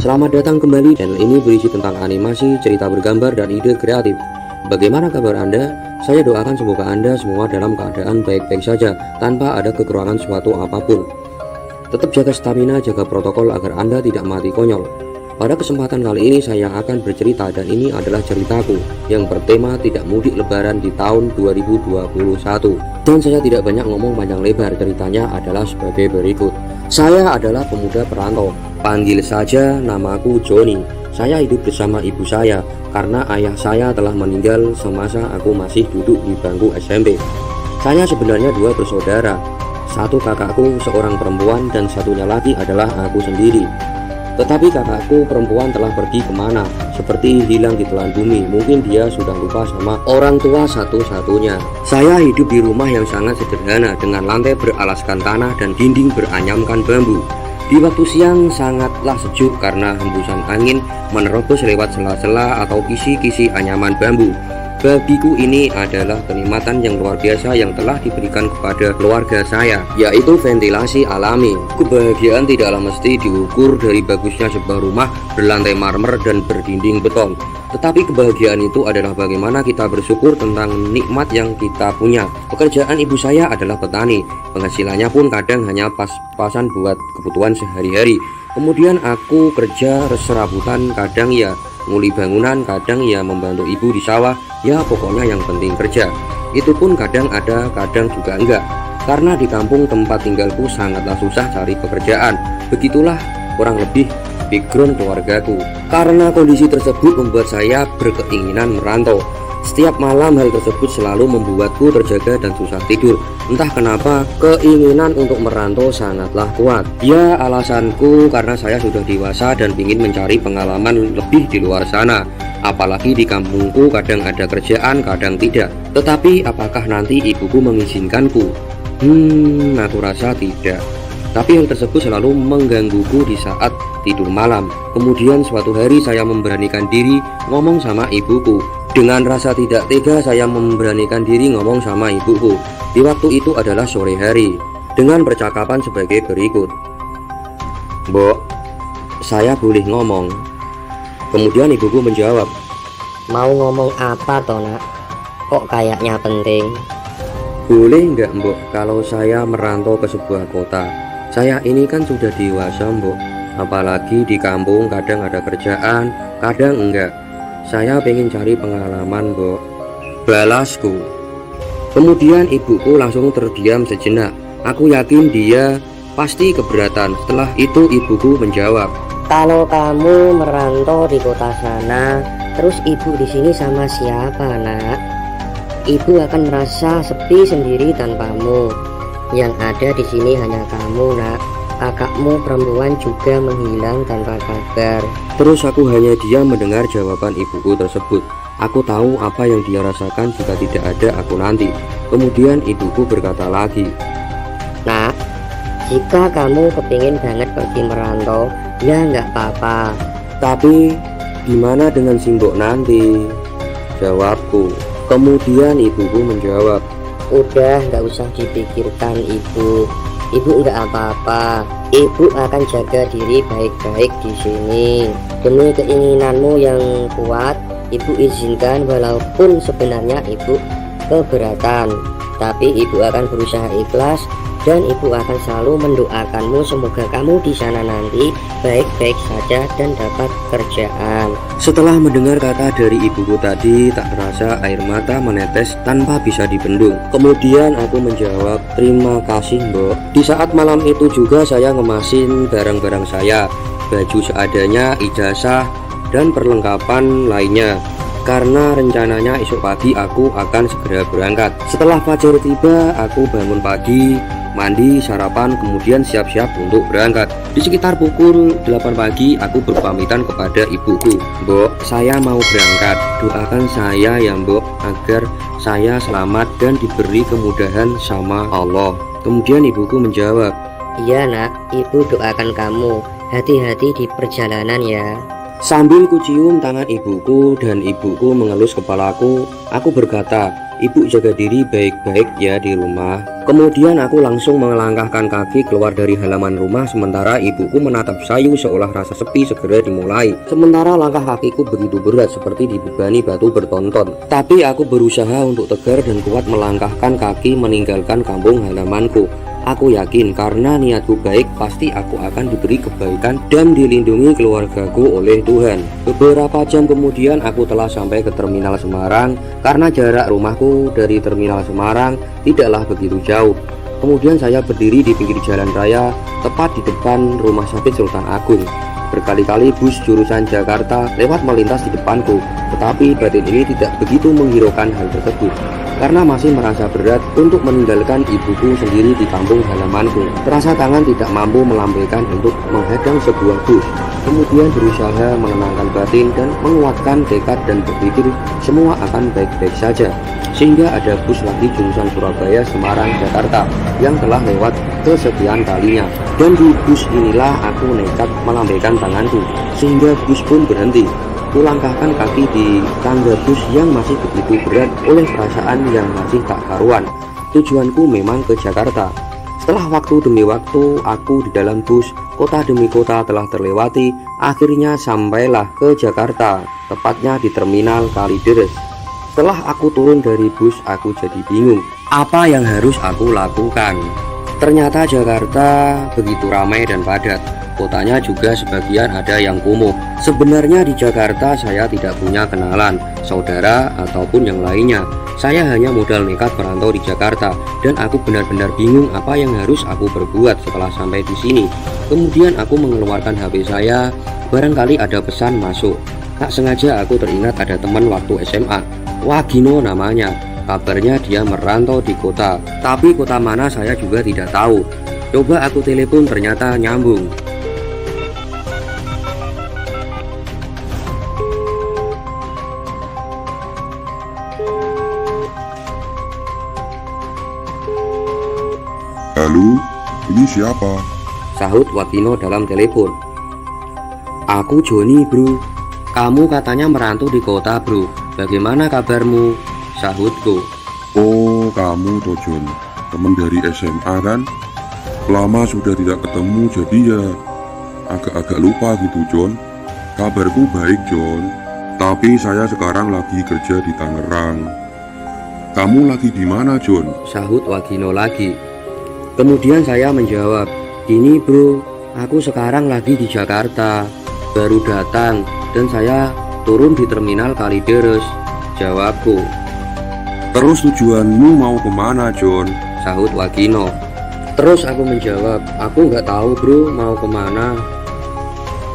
Selamat datang kembali, channel ini berisi tentang animasi, cerita bergambar, dan ide kreatif. Bagaimana kabar Anda? Saya doakan semoga Anda semua dalam keadaan baik-baik saja, tanpa ada kekurangan suatu apapun. Tetap jaga stamina, jaga protokol agar Anda tidak mati konyol. Pada kesempatan kali ini saya akan bercerita, dan ini adalah ceritaku yang bertema tidak mudik lebaran di tahun 2021. Dan saya tidak banyak ngomong panjang lebar, ceritanya adalah sebagai berikut. Saya adalah pemuda perantau, panggil saja namaku Joni. Saya hidup bersama ibu saya karena ayah saya telah meninggal semasa aku masih duduk di bangku SMP. Saya sebenarnya dua bersaudara, satu kakakku seorang perempuan dan satunya lagi adalah aku sendiri. Tetapi kakakku perempuan telah pergi kemana, seperti hilang di telan bumi. Mungkin dia sudah lupa sama orang tua satu-satunya. Saya hidup di rumah yang sangat sederhana dengan lantai beralaskan tanah dan dinding beranyamkan bambu. Di waktu siang sangatlah sejuk karena hembusan angin menerobos lewat sela-sela atau kisi-kisi anyaman bambu. Bagiku ini adalah kenikmatan yang luar biasa yang telah diberikan kepada keluarga saya, yaitu ventilasi alami. Kebahagiaan tidaklah mesti diukur dari bagusnya sebuah rumah berlantai marmer dan berdinding beton, tetapi kebahagiaan itu adalah bagaimana kita bersyukur tentang nikmat yang kita punya. Pekerjaan ibu saya adalah petani, penghasilannya pun kadang hanya pas-pasan buat kebutuhan sehari-hari. Kemudian aku kerja serabutan, kadang ya nguli bangunan, kadang ya membantu ibu di sawah. Ya pokoknya yang penting kerja. Itu pun kadang ada, kadang juga enggak. Karena di kampung tempat tinggalku sangatlah susah cari pekerjaan. Begitulah kurang lebih background keluargaku. Karena kondisi tersebut membuat saya berkeinginan merantau. Setiap malam hal tersebut selalu membuatku terjaga dan susah tidur. Entah kenapa keinginan untuk merantau sangatlah kuat. Ya alasanku karena saya sudah dewasa dan ingin mencari pengalaman lebih di luar sana. Apalagi di kampungku kadang ada kerjaan, kadang tidak. Tetapi apakah nanti ibuku mengizinkanku? Aku rasa tidak. Tapi hal tersebut selalu menggangguku di saat tidur malam. Kemudian suatu hari saya memberanikan diri ngomong sama ibuku. Dengan rasa tidak tega saya memberanikan diri ngomong sama ibuku. Di waktu itu adalah sore hari, dengan percakapan sebagai berikut. "Mbok, saya boleh ngomong?" Kemudian ibuku menjawab, "Mau ngomong apa toh nak? Kok kayaknya penting?" "Boleh nggak Mbok kalau saya merantau ke sebuah kota? Saya ini kan sudah dewasa Mbok. Apalagi di kampung kadang ada kerjaan, kadang enggak. Saya pengen cari pengalaman Mbok," balasku. Kemudian ibuku langsung terdiam sejenak. Aku yakin dia pasti keberatan. Setelah itu ibuku menjawab, "Kalau kamu merantau di kota sana, terus ibu di sini sama siapa nak? Ibu akan merasa sepi sendiri tanpamu. Yang ada di sini hanya kamu nak. Kakakmu perempuan juga menghilang tanpa kabar." Terus aku hanya diam mendengar jawaban ibuku tersebut. Aku tahu apa yang dia rasakan jika tidak ada aku nanti. Kemudian ibuku berkata lagi, "Nak, jika kamu kepingin banget pergi merantau, ya nggak apa-apa. tapi gimana dengan simbok nanti?" jawabku. Kemudian ibuku menjawab, Udah nggak usah dipikirkan ibu. Ibu nggak apa-apa. Ibu akan jaga diri baik-baik di sini. Demi keinginanmu yang kuat, ibu izinkan walaupun sebenarnya ibu keberatan. Tapi ibu akan berusaha ikhlas dan ibu akan selalu mendoakanmu semoga kamu di sana nanti baik-baik saja dan dapat kerjaan." Setelah mendengar kata dari ibuku tadi, tak terasa air mata menetes tanpa bisa dibendung. Kemudian aku menjawab, "Terima kasih Mbok." Di saat malam itu juga saya ngemasin barang-barang saya, baju seadanya, ijazah, dan perlengkapan lainnya. Karena rencananya esok pagi aku akan segera berangkat. Setelah fajar tiba, aku bangun pagi, mandi, sarapan, kemudian siap-siap untuk berangkat. Di sekitar pukul 8 pagi aku berpamitan kepada ibuku. "Mbok, saya mau berangkat. Doakan saya ya Mbok agar saya selamat dan diberi kemudahan sama Allah." Kemudian ibuku menjawab, "Iya nak, ibu doakan kamu. Hati-hati di perjalanan ya." Sambil kucium tangan ibuku dan ibuku mengelus kepalaku, aku berkata, "Ibu jaga diri baik-baik ya di rumah." Kemudian aku langsung melangkahkan kaki keluar dari halaman rumah sementara ibuku menatap sayu seolah rasa sepi segera dimulai. Sementara langkah kakiku begitu berat seperti dibebani batu bertonton. Tapi aku berusaha untuk tegar dan kuat melangkahkan kaki meninggalkan kampung halamanku. Aku yakin karena niatku baik pasti aku akan diberi kebaikan dan dilindungi keluargaku oleh Tuhan. Beberapa jam kemudian aku telah sampai ke Terminal Semarang karena jarak rumahku dari Terminal Semarang tidaklah begitu jauh. Kemudian saya berdiri di pinggir jalan raya tepat di depan Rumah Sakit Sultan Agung. Berkali-kali bus jurusan Jakarta lewat melintas di depanku, tetapi batin ini tidak begitu menghiraukan hal tersebut karena masih merasa berat untuk meninggalkan ibuku sendiri di kampung halamanku. Terasa tangan tidak mampu melambaikan untuk menghadang sebuah bus. Kemudian berusaha menenangkan batin dan menguatkan tekad dan berpikir semua akan baik-baik saja. Sehingga ada bus lagi jurusan Surabaya, Semarang, Jakarta yang telah lewat kesekian kalinya. Dan di bus inilah aku nekat melambaikan tanganku sehingga bus pun berhenti. Kulangkahkan kaki di tangga bus yang masih begitu berat oleh perasaan yang masih tak karuan. Tujuanku memang ke Jakarta. Setelah waktu demi waktu aku di dalam bus, kota demi kota telah terlewati. Akhirnya sampailah ke Jakarta, tepatnya di Terminal Kalideres. Setelah aku turun dari bus, aku jadi bingung apa yang harus aku lakukan. Ternyata Jakarta begitu ramai dan padat. Kotanya juga sebagian ada yang kumuh. Sebenarnya di Jakarta saya tidak punya kenalan, saudara ataupun yang lainnya. Saya hanya modal nekat merantau di Jakarta dan aku benar-benar bingung apa yang harus aku perbuat setelah sampai di sini. Kemudian aku mengeluarkan HP saya, barangkali ada pesan masuk. Tak sengaja aku teringat ada teman waktu SMA, Wagino namanya. Kabarnya dia merantau di kota, tapi kota mana saya juga tidak tahu. Coba aku telepon ternyata nyambung. Halo, ini siapa? Sahut Wagino dalam telepon. Aku Joni bro. Kamu katanya merantau di kota bro. Bagaimana kabarmu? Sahutku. Oh, kamu Tojon, teman dari SMA kan? Lama sudah tidak ketemu jadi ya agak-agak lupa gitu Jon. Kabarku baik Jon, tapi saya sekarang lagi kerja di Tangerang. Kamu lagi di mana Jon? Sahut Wagino lagi. Kemudian saya menjawab, "Gini bro, aku sekarang lagi di Jakarta, baru datang dan saya turun di Terminal Kalideres." Jawabku. Terus tujuanmu mau kemana Jon? Sahut Wagino. Terus aku menjawab, "Aku nggak tahu bro mau kemana."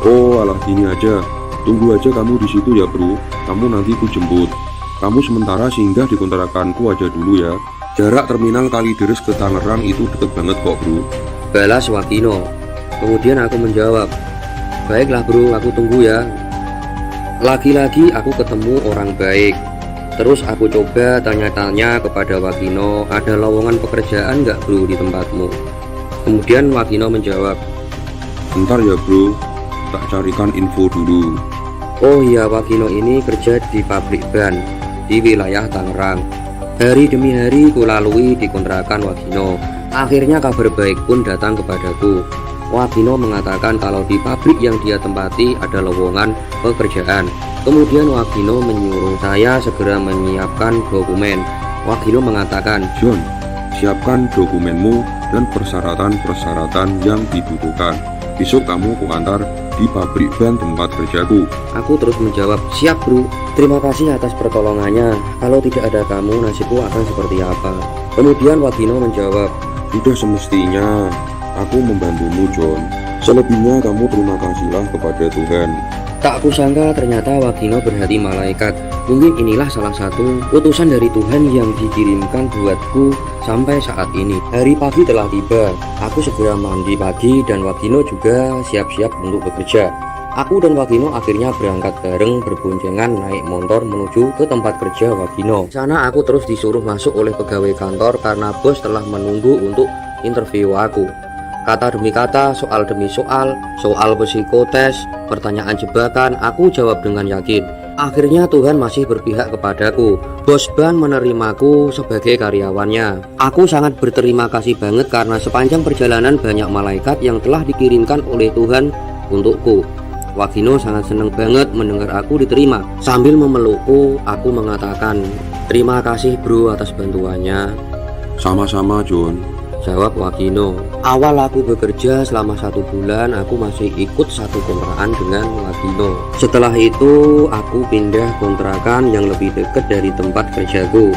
Oh alah gini aja, tunggu aja kamu di situ ya bro. Kamu nanti ku jemput. Kamu sementara singgah di kontrakanku aja dulu ya. Jarak Terminal Kalideres ke Tangerang itu deket banget kok bro. Balas Wagino. Kemudian aku menjawab, "Baiklah bro, aku tunggu ya." Lagi-lagi aku ketemu orang baik. Terus aku coba tanya-tanya kepada Wagino, "Ada lowongan pekerjaan nggak bro di tempatmu?" Kemudian Wagino menjawab, Bentar ya bro, tak carikan info dulu. "Oh iya, Wagino ini kerja di pabrik ban di wilayah Tangerang." Hari demi hari kulalui di kontrakan Wagino. Akhirnya kabar baik pun datang kepadaku. Wagino mengatakan kalau di pabrik yang dia tempati ada lowongan pekerjaan. Kemudian Wagino menyuruh saya segera menyiapkan dokumen. Wagino mengatakan, Jon, siapkan dokumenmu dan persyaratan-persyaratan yang dibutuhkan. Besok kamu kuantar di pabrik ban tempat kerjaku. Aku terus menjawab, "Siap bro, terima kasih atas pertolongannya. Kalau tidak ada kamu, nasibku akan seperti apa?" Kemudian Wagino menjawab, Sudah semestinya aku membantumu Jon. Selebihnya kamu terima kasihlah kepada Tuhan. Tak kusangka ternyata Wagino berhati malaikat. Mungkin inilah salah satu utusan dari Tuhan yang dikirimkan buatku sampai saat ini. Hari pagi telah tiba. Aku segera mandi pagi dan Wagino juga siap-siap untuk bekerja. Aku dan Wagino akhirnya berangkat bareng berboncengan naik motor menuju ke tempat kerja Wagino. Di sana aku terus disuruh masuk oleh pegawai kantor karena bos telah menunggu untuk interview aku. Kata demi kata, soal demi soal psikotes, pertanyaan jebakan, aku jawab dengan yakin. Akhirnya Tuhan masih berpihak kepadaku. Bos Ban menerimaku sebagai karyawannya. Aku sangat berterima kasih banget karena sepanjang perjalanan banyak malaikat yang telah dikirimkan oleh Tuhan untukku. Wagino sangat senang banget mendengar aku diterima. Sambil memelukku, aku mengatakan, "Terima kasih bro atas bantuannya." Sama-sama John. Jawab Wagino. Awal aku bekerja selama 1 bulan, aku masih ikut satu kontrakan dengan Wagino. Setelah itu aku pindah kontrakan yang lebih dekat dari tempat kerjaku.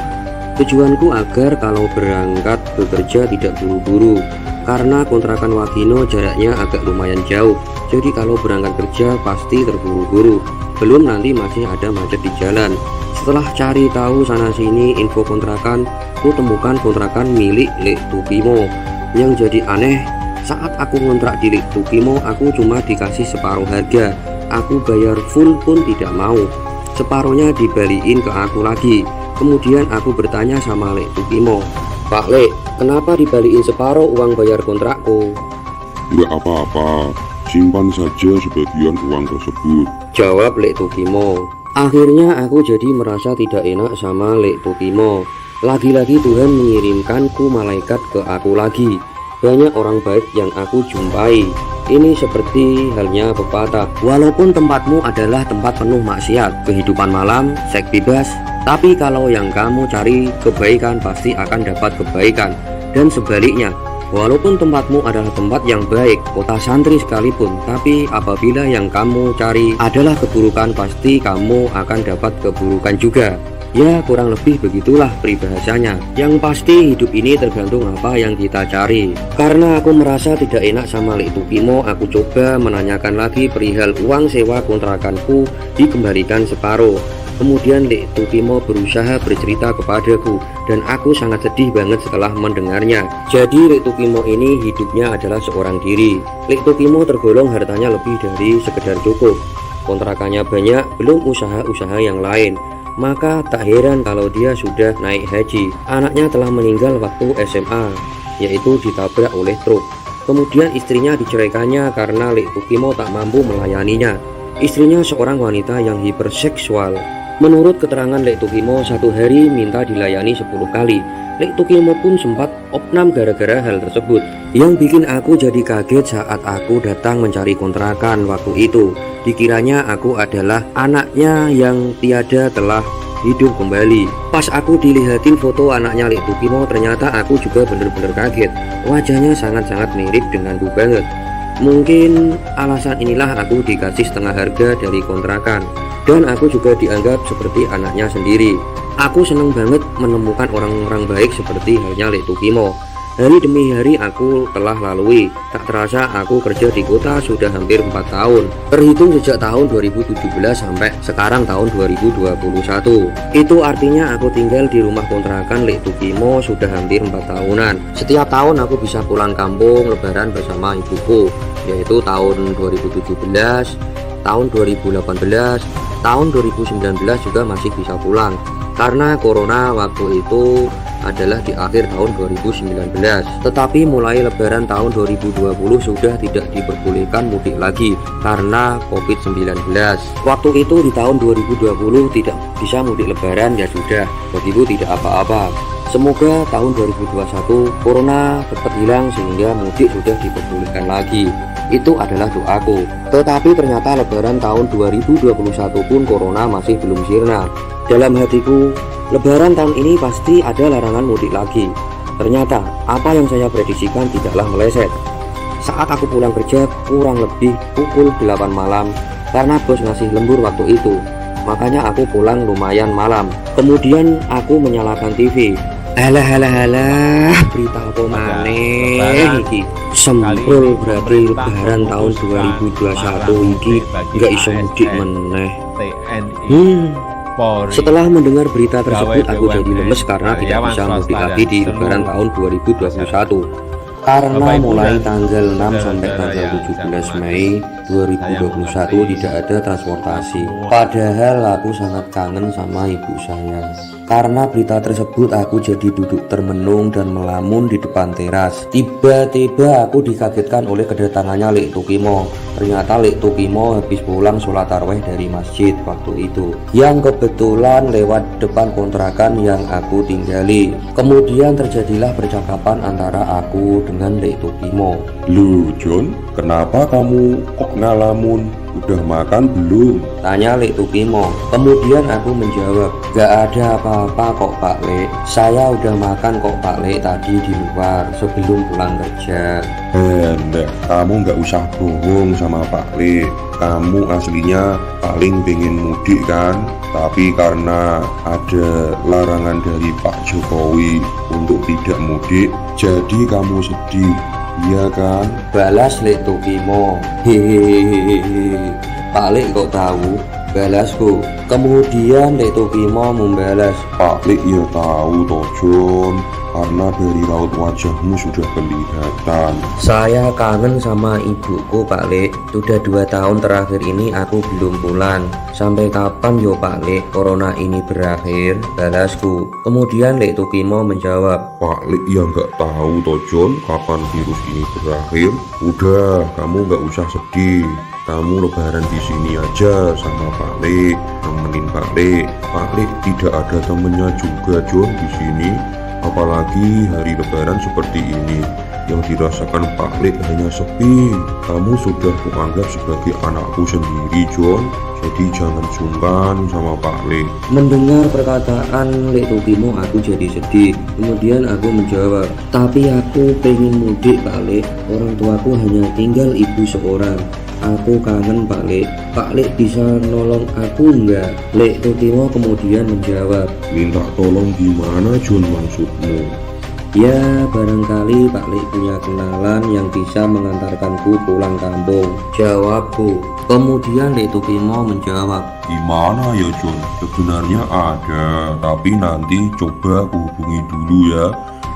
Tujuanku agar kalau berangkat bekerja tidak buru-buru, karena kontrakan Wagino jaraknya agak lumayan jauh. Jadi kalau berangkat kerja pasti terburu-buru. Belum nanti masih ada macet di jalan. Setelah cari tahu sana sini info kontrakan, aku temukan kontrakan milik Lek Tukimo. Yang jadi aneh, saat aku ngontrak di Lek Tukimo, aku cuma dikasih separuh harga. Aku bayar full pun tidak mau. Separuhnya dibalikin ke aku lagi. Kemudian aku bertanya sama Lek Tukimo, "Pak Lek, kenapa dibalikin separuh uang bayar kontrakku?" Nggak apa-apa, simpan saja sebagian uang tersebut. Jawab Lek Tukimo. Akhirnya aku jadi merasa tidak enak sama Lek Tukimo. Lagi-lagi Tuhan mengirimkanku malaikat ke aku lagi. Banyak orang baik yang aku jumpai. Ini seperti halnya pepatah, walaupun tempatmu adalah tempat penuh maksiat, kehidupan malam, seks bebas, tapi kalau yang kamu cari kebaikan pasti akan dapat kebaikan. Dan sebaliknya, walaupun tempatmu adalah tempat yang baik, kota santri sekalipun, tapi apabila yang kamu cari adalah keburukan, pasti kamu akan dapat keburukan juga. Ya, kurang lebih begitulah peribahasanya. Yang pasti hidup ini tergantung apa yang kita cari. Karena aku merasa tidak enak sama Lek Tukimo, aku coba menanyakan lagi perihal uang sewa kontrakanku dikembalikan separuh. Kemudian Lek Tukimo berusaha bercerita kepadaku, dan aku sangat sedih banget setelah mendengarnya. Jadi Lek Tukimo ini hidupnya adalah seorang diri. Lek Tukimo tergolong hartanya lebih dari sekedar cukup. Kontrakannya banyak, belum usaha-usaha yang lain. Maka tak heran kalau dia sudah naik haji. Anaknya telah meninggal waktu SMA, yaitu ditabrak oleh truk. Kemudian istrinya diceraikannya karena Lek Tukimo tak mampu melayaninya. Istrinya seorang wanita yang hiperseksual. Menurut keterangan Lek Tukimo, satu hari minta dilayani 10 kali. Lek Tukimo pun sempat opnam gara-gara hal tersebut. Yang bikin aku jadi kaget saat aku datang mencari kontrakan waktu itu. Dikiranya aku adalah anaknya yang tiada telah hidup kembali. Pas aku dilihatin foto anaknya Lek Tukimo, ternyata aku juga bener-bener kaget. Wajahnya sangat-sangat mirip denganku banget. Mungkin alasan inilah aku dikasih setengah harga dari kontrakan, dan aku juga dianggap seperti anaknya sendiri. Aku senang banget menemukan orang-orang baik seperti halnya Lek Tukimo. Hari demi hari aku telah lalui. Tak terasa aku kerja di kota sudah hampir 4 tahun. Terhitung sejak tahun 2017 sampai sekarang tahun 2021. Itu artinya aku tinggal di rumah kontrakan Lek Tukimo sudah hampir 4 tahunan. Setiap tahun aku bisa pulang kampung lebaran bersama ibuku, yaitu tahun 2017, tahun 2018, tahun 2019 juga masih bisa pulang. Karena corona waktu itu adalah di akhir tahun 2019. Tetapi mulai lebaran tahun 2020 sudah tidak diperbolehkan mudik lagi karena COVID-19. Waktu itu di tahun 2020 tidak bisa mudik lebaran, ya sudah, begitu tidak apa-apa. Semoga tahun 2021 corona cepat hilang sehingga mudik sudah diperbolehkan lagi. Itu adalah doaku. Tetapi ternyata lebaran tahun 2021 pun corona masih belum sirna. Dalam hatiku, lebaran tahun ini pasti ada larangan mudik lagi. Ternyata apa yang saya prediksikan tidaklah meleset. Saat aku pulang kerja kurang lebih pukul 8 malam karena bos ngasih lembur waktu itu. Makanya aku pulang lumayan malam. Kemudian aku menyalakan TV. Alah, berita apa maneh iki? Semprul berarti lebaran tahun 2021 iki nggak iso mudik meneh. Setelah mendengar berita tersebut aku jadi lemes karena tidak bisa mudik lagi di lebaran tahun 2021. Karena mulai tanggal 6 sampai tanggal 17 Mei 2021 tidak ada transportasi. Padahal aku sangat kangen sama ibu saya. Karena berita tersebut aku jadi duduk termenung dan melamun di depan teras. Tiba-tiba aku dikagetkan oleh kedatangannya Lek Tukimo. Ternyata Lek Tukimo habis pulang sholat tarawih dari masjid waktu itu, yang kebetulan lewat depan kontrakan yang aku tinggali. Kemudian terjadilah percakapan antara aku dengan Lek Tukimo. Lu John, kenapa kamu kok ngalamun? Udah makan belum? Tanya Lek Tukimo. Kemudian aku menjawab, gak ada apa-apa kok Pak Lek. Saya udah makan kok Pak Lek tadi di luar sebelum pulang kerja. Enggak, kamu nggak usah bohong sama Pak Le. Kamu aslinya paling pengen mudik kan? Tapi karena ada larangan dari Pak Jokowi untuk tidak mudik, jadi kamu sedih, iya kan? Balas Lek Tukimo. Hehehe. Pak Lek kok tahu? Balasku. Kemudian Lek Tukimo membalas, Pak Le ya tahu toh John, karena dari raut wajahmu sudah kelihatan. saya kangen sama ibuku Pak Lek. Sudah 2 tahun terakhir ini aku belum pulang. Sampai kapan yo Pak Lek corona ini berakhir? Balasku. Kemudian Lek Tukimo menjawab, Pak Le ya nggak tahu toh John kapan virus ini berakhir. Udah, kamu nggak usah sedih. Kamu lebaran di sini aja sama Pak Le, nemenin Pak Le. Pak Le tidak ada temennya juga John di sini. Apalagi hari lebaran seperti ini, yang dirasakan Pak Le hanya sepi. Kamu sudah kuanggap sebagai anakku sendiri John, jadi jangan sungkan sama Pak Le. Mendengar perkataan Lek Tukimo aku jadi sedih. Kemudian aku menjawab, tapi aku pengen mudik Pak Lek. Orang tuaku hanya tinggal ibu seorang. Aku kangen Pak Lek. Pak Lek bisa nolong aku enggak? Lek Tukimo kemudian menjawab, Minta tolong gimana John maksudmu? ya barangkali Pak Lek punya kenalan yang bisa mengantarkanku pulang kampung. Jawabku. Kemudian Lek Tukimo menjawab, Gimana ya John? Sebenarnya ada, tapi nanti coba aku hubungi dulu ya.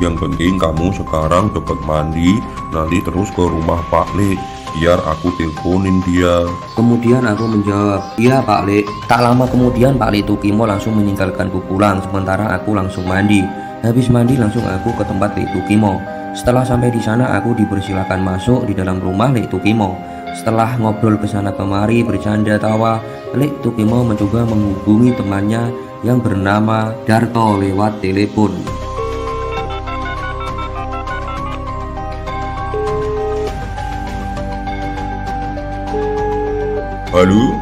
Yang penting kamu sekarang cepat mandi, nanti terus ke rumah Pak Le, biar aku teleponin dia. Kemudian aku menjawab, iya Pak Lek. Tak lama kemudian Pak Lek Tukimo langsung meninggalkanku pulang, sementara aku langsung mandi. Habis mandi langsung aku ke tempat Lek Tukimo. Setelah sampai di sana aku dipersilakan masuk di dalam rumah Lek Tukimo. Setelah ngobrol kesana kemari bercanda tawa, Lek Tukimo mencoba menghubungi temannya yang bernama Darto lewat telepon. Halo?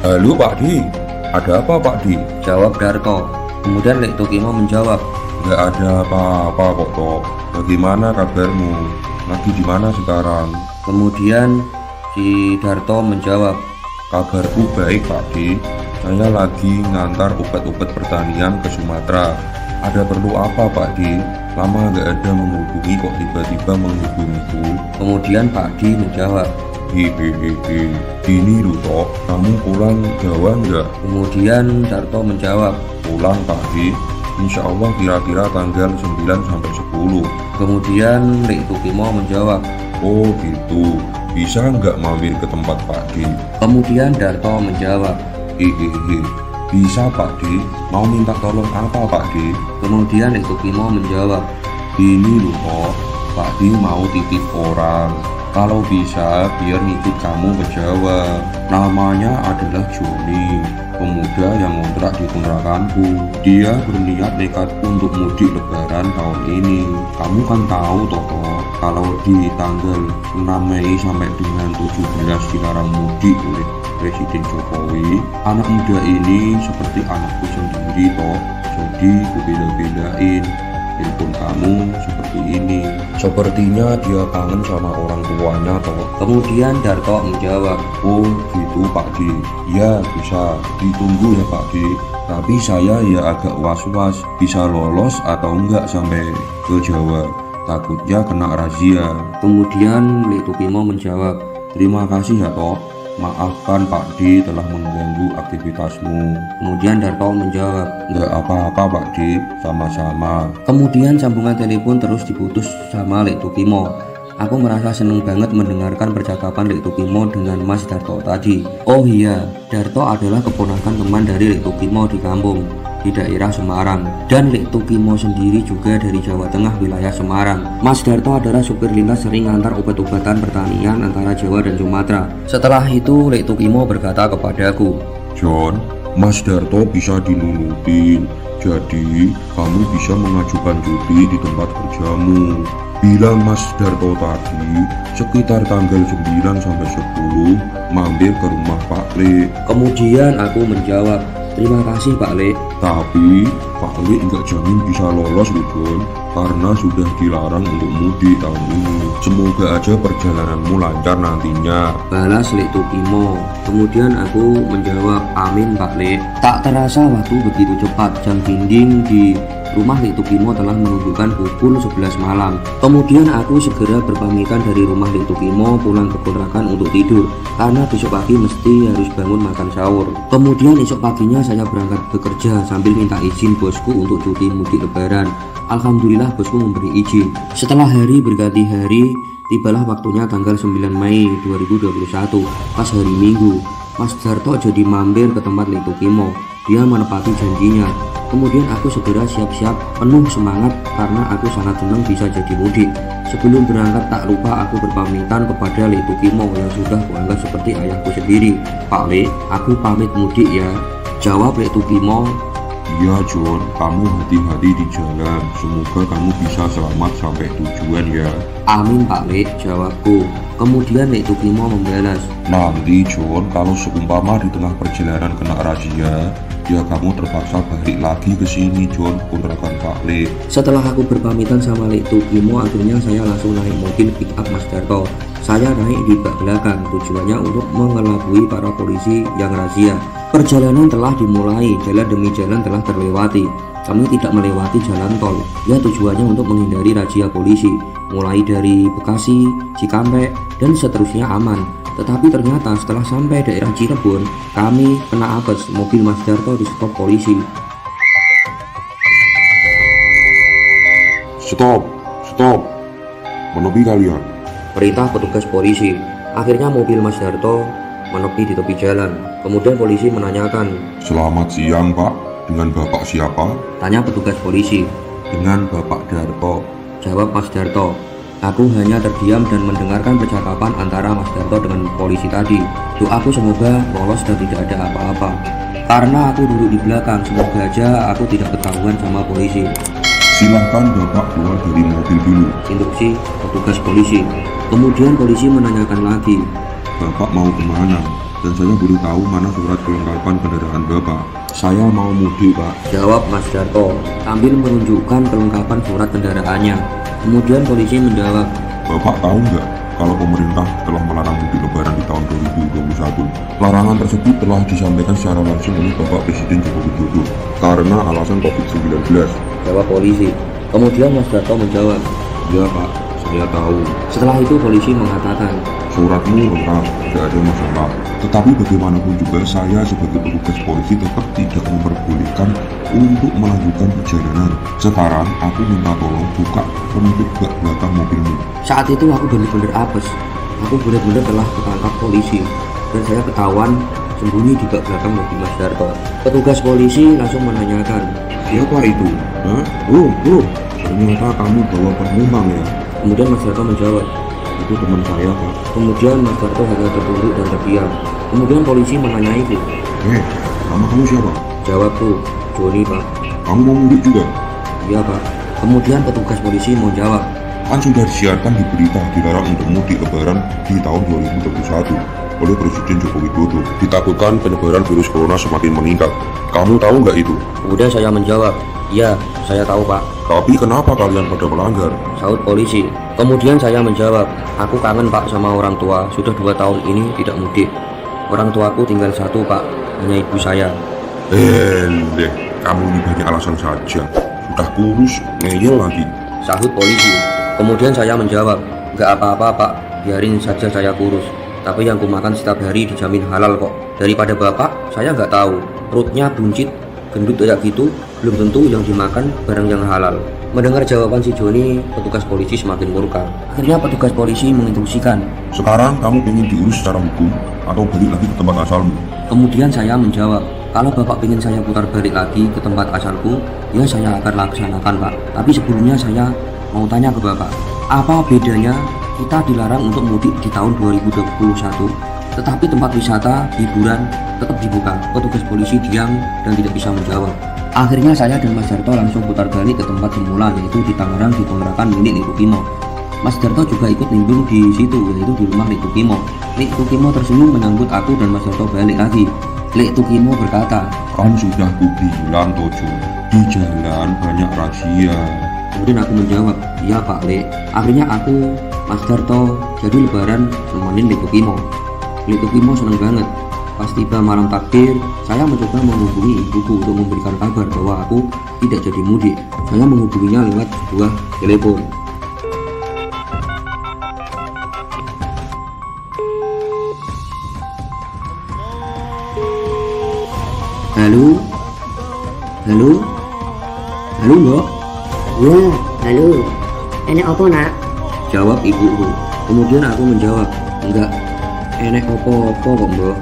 Halo Pak Di, ada apa Pak Di? Jawab Darto. Kemudian Lek Tukimo menjawab, Nggak ada apa-apa kok toh. Bagaimana kabarmu? Lagi di mana sekarang? kemudian si Darto menjawab, Kabarku baik Pak Di. Saya lagi ngantar obat-obat pertanian ke Sumatera. Ada perlu apa Pak Di? Lama nggak ada menghubungi kok tiba-tiba menghubungiku. kemudian Pak Di menjawab. Hehehe, ini loh toh, kamu pulang Jawa nggak? Kemudian Darto menjawab. Pulang Pak Di, insya Allah kira-kira tanggal 9 sampai 10. Kemudian Lek Tukimo menjawab. Oh gitu, bisa nggak mampir ke tempat Pak Di? Kemudian Darto menjawab. Hehehe, bisa Pak Di, mau minta tolong apa Pak Di? Kemudian Lek Tukimo menjawab. Ini loh toh, Pak Di mau titip orang. Kalau bisa biar ngikut kamu ke Jawa. Namanya adalah Joni, pemuda yang ngontrak di kontrakanku. Dia berniat nekat untuk mudik lebaran tahun ini. Kamu kan tahu toh, kalau di tanggal 6 Mei sampai dengan 17 dilarang mudik oleh Presiden Jokowi. Anak muda ini seperti anakku sendiri toh, jadi ku beda-bedain. Telepon kamu seperti ini. Sepertinya dia kangen sama orang tuanya toh. Kemudian Darto menjawab. Oh gitu Pak Di. Ya bisa, ditunggu ya Pak Di. Tapi saya ya agak was-was, bisa lolos atau enggak sampai ke Jawa. Takutnya kena razia. Kemudian Lek Tukimo menjawab. Terima kasih ya toh. Maafkan Pak Di telah mengganggu aktivitasmu. Kemudian Darto menjawab. Enggak apa-apa Pak Di, sama-sama. Kemudian sambungan telepon terus diputus sama Lek Tukimo. Aku merasa seneng banget mendengarkan percakapan Lek Tukimo dengan Mas Darto tadi. Oh iya, Darto adalah keponakan teman dari Lek Tukimo di kampung, di daerah Semarang. Dan Lek Tukimo sendiri juga dari Jawa Tengah wilayah Semarang. Mas Darto adalah supir lintas sering antar obat-obatan pertanian antara Jawa dan Sumatera. Setelah itu Lek Tukimo berkata kepadaku, John, Mas Darto bisa dinunutin. Jadi, kamu bisa mengajukan cuti di tempat kerjamu. Bila Mas Darto tadi sekitar tanggal 9 sampai 10 mampir ke rumah Pak Le. kemudian aku menjawab, terima kasih Pak Le. Tapi Pak Le nggak jamin bisa lolos loh John, karena sudah dilarang untuk mudik tahun ini. Semoga aja perjalananmu lancar nantinya. Balas Lek Tukimo. Kemudian aku menjawab, amin Pak Le. Tak terasa waktu begitu cepat, jam dinding di rumah Lek Tukimo telah menunjukkan pukul 11 malam. Kemudian aku segera berpamitan dari rumah Lek Tukimo pulang ke kontrakan untuk tidur, karena besok pagi mesti harus bangun makan sahur. Kemudian esok paginya saya berangkat bekerja sambil minta izin bosku untuk cuti mudik lebaran. Alhamdulillah bosku memberi izin. Setelah hari berganti hari, tibalah waktunya tanggal 9 Mei 2021, pas hari Minggu. Mas Darto jadi mampir ke tempat Lek Tukimo. Dia menepati janjinya. Kemudian aku segera siap-siap penuh semangat karena aku sangat senang bisa jadi mudik. Sebelum berangkat tak lupa aku berpamitan kepada Lek Tukimo yang sudah kuanggap seperti ayahku sendiri. Pak Le, aku pamit mudik ya, jawab Lek Tukimo. Iya John, kamu hati-hati di jalan. Semoga kamu bisa selamat sampai tujuan ya. Amin Pak Le, jawabku. Kemudian Lek Tukimo membalas, Nanti John, kalau seumpama di tengah perjalanan kena razia, ya kamu terpaksa balik lagi ke sini John, kontrakan Pak Le. setelah aku berpamitan sama Lek Tukimo, akhirnya saya langsung naik mobil pick up Mas Darto. Saya naik di bak belakang, tujuannya untuk mengelabui para polisi yang razia. Perjalanan telah dimulai, jalan demi jalan telah terlewati. Kami tidak melewati jalan tol, ya tujuannya untuk menghindari razia polisi. Mulai dari Bekasi, Cikampek, dan seterusnya aman. Tetapi ternyata setelah sampai daerah Cirebon, kami kena apes, mobil Mas Darto di stop polisi. Stop, stop. Menepi kalian. Perintah petugas polisi. Akhirnya mobil Mas Darto menepi di tepi jalan. Kemudian polisi menanyakan, Selamat siang Pak, dengan Bapak siapa? tanya petugas polisi. Dengan Bapak Darto. Jawab Mas Darto. Aku hanya terdiam dan mendengarkan percakapan antara Mas Darto dengan polisi tadi. Doaku semoga lolos dan tidak ada apa-apa. Karena aku duduk di belakang, semoga aja aku tidak ketahuan sama polisi. Silahkan Bapak keluar dari mobil dulu. Instruksi petugas polisi. Kemudian polisi menanyakan lagi, Bapak mau kemana? Dan saya boleh tahu mana surat kelengkapan kendaraan Bapak? Saya mau mudik Pak. jawab Mas Darto sambil menunjukkan kelengkapan surat kendaraannya. Kemudian polisi menjawab, Bapak tahu nggak kalau pemerintah telah melarang mudik lebaran di tahun 2021? Larangan tersebut telah disampaikan secara langsung oleh Bapak Presiden Joko Widodo karena alasan COVID-19. jawab polisi. Kemudian Mas Darto menjawab, Ya Pak, saya tahu. setelah itu polisi mengatakan, Suratmu lengkap, tidak ada masalah. Tetapi bagaimanapun juga saya sebagai petugas polisi tetap tidak memperbolehkan untuk melanjutkan perjalanan. Sekarang aku minta tolong buka penutup bak belakang mobilmu. saat itu aku benar-benar apes. Aku benar-benar telah ketangkap polisi dan saya ketahuan sembunyi di bak belakang mobil Mas Darto. Petugas polisi langsung menanyakan, Siapa itu? Hah? Oh, ternyata kamu bawa penumpang ya? kemudian Mas Darto menjawab. Itu teman saya Pak. Kemudian Mas Darto hanya tertunduk dan terdiam. Kemudian polisi menanyaiku. Nama kamu siapa? Jawabku, Joni Pak. Kamu mau mudik juga? Iya Pak. Kemudian petugas polisi menjawab, Kan sudah disiarkan di berita dilarang untuk mudik lebaran di tahun 2021 oleh Presiden Joko Widodo. Ditakutkan penyebaran virus corona semakin meningkat. Kamu tahu nggak itu? kemudian saya menjawab, iya saya tahu Pak. Tapi kenapa kalian pada melanggar? Sahut polisi. Kemudian saya menjawab, aku kangen Pak sama orang tua, sudah 2 tahun ini tidak mudik. Orang tuaku tinggal satu Pak, hanya ibu saya. Deh, kamu ini banyak alasan saja. Sudah kurus, ngeyel lagi. Sahut polisi. Kemudian saya menjawab, gak apa-apa Pak, biarin saja saya kurus. Tapi yang kumakan setiap hari dijamin halal kok. Daripada Bapak, saya nggak tahu. Perutnya buncit, gendut kayak gitu, belum tentu yang dimakan barang yang halal. Mendengar jawaban si Joni, petugas polisi semakin murka. Akhirnya petugas polisi menginstruksikan. Sekarang kamu ingin diurus secara hukum atau balik lagi ke tempat asalmu? Kemudian saya menjawab, kalau Bapak ingin saya putar balik lagi ke tempat asalku, ya saya akan laksanakan Pak. Tapi sebelumnya saya mau tanya ke Bapak, apa bedanya kita dilarang untuk mudik di tahun 2021, tetapi tempat wisata, hiburan tetap dibuka? Petugas polisi diam dan tidak bisa menjawab. Akhirnya saya dan Mas Darto langsung putar balik ke tempat semula, yaitu di Tangerang di kontrakan milik Lik Tukimo. Mas Darto juga ikut nimbrung di situ, yaitu di rumah Lik Tukimo. Lik Tukimo tersenyum menyambut aku dan Mas Darto balik lagi. Lik Tukimo berkata, Kan sudah kubilang toh Jon, di jalan banyak razia. kemudian aku menjawab, iya Pak Lik. Akhirnya aku, Mas Darto, jadi lebaran nemenin Lik Tukimo. Lik Tukimo senang banget. Pas tiba malam takdir, saya mencoba menghubungi ibuku untuk memberikan kabar bahwa aku tidak jadi mudik. Saya menghubunginya lewat sebuah telepon. Halo? Halo? Halo Mbok? Ya, halo. Enek apa nak? Jawab ibuku. Kemudian aku menjawab, enggak enek opo-opo kok Mbok.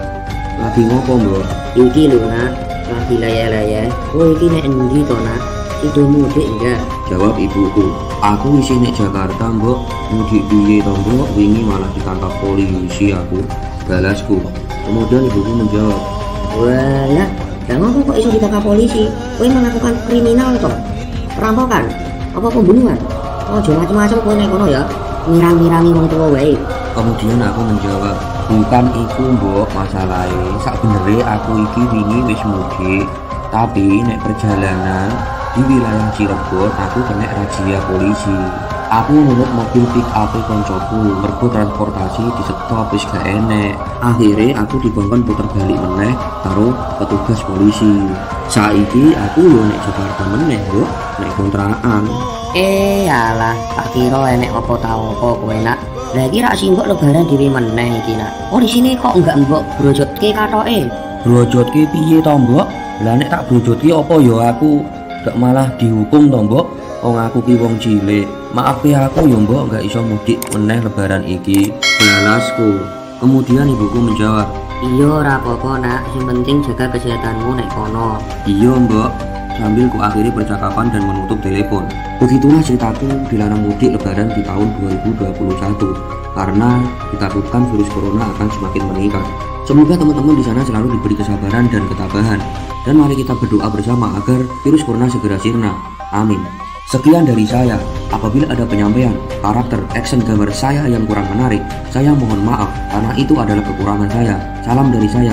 Lagi ngopo Mbok? Iki lho nak, lagi laya-laya. Oh iki nek endi to nak? Sido mudik enggak? Jawab ibuku, aku isi nek Jakarta Mbok. Mudik piye to Mbok? Wingi malah ditangkap polisi aku. Balasku. Kemudian ibuku menjawab, Walah, lah ngopo kok iso ditangkap polisi? Kowe melakukan kriminal toh? Perampokan? Apa pembunuhan? Ojo macam-macam kowe nek kono ya. Ngirang-ngirangi wong tuwa wae. kemudian aku menjawab, bukan iku Mbok masalahe. Sakbenere aku iki wingi wis mudik, tapi nek perjalanan di wilayah Cirebon aku kena razia polisi. Aku nurut mobil pick up koncoku, mergo transportasi di stop wis gak enek. Akhirnya aku dikongkon puter balik meneh karo petugas polisi. Saiki aku yo nek Jakarta meneh Mbok, nek kontrakan. Alah, tak kira enek apa tau apa kowe nak. Lah iki rak simbok lebaran dhewe meneh iki nak. Oh di sini kok enggak mbok brojotke katoke? Brojotke piye to Mbok? Lah nek tak brojotke apa ya aku gak malah dihukum to Mbok? Wong aku ki wong cilik. Maaf ya aku ya Mbok gak iso mudik meneh lebaran iki. Balasku. Kemudian ibuku menjawab, Iya ora apa-apa nak, sing penting jaga kesehatanmu nek kono. iya Mbok. Sambil ku akhiri percakapan dan menutup telepon. Begitulah ceritaku dilarang mudik lebaran di tahun 2021 karena ditakutkan virus corona akan semakin meningkat. Semoga teman-teman di sana selalu diberi kesabaran dan ketabahan. Dan mari kita berdoa bersama agar virus corona segera sirna. Amin. Sekian dari saya. Apabila ada penyampaian, karakter, action gambar saya yang kurang menarik, saya mohon maaf karena itu adalah kekurangan saya. Salam dari saya.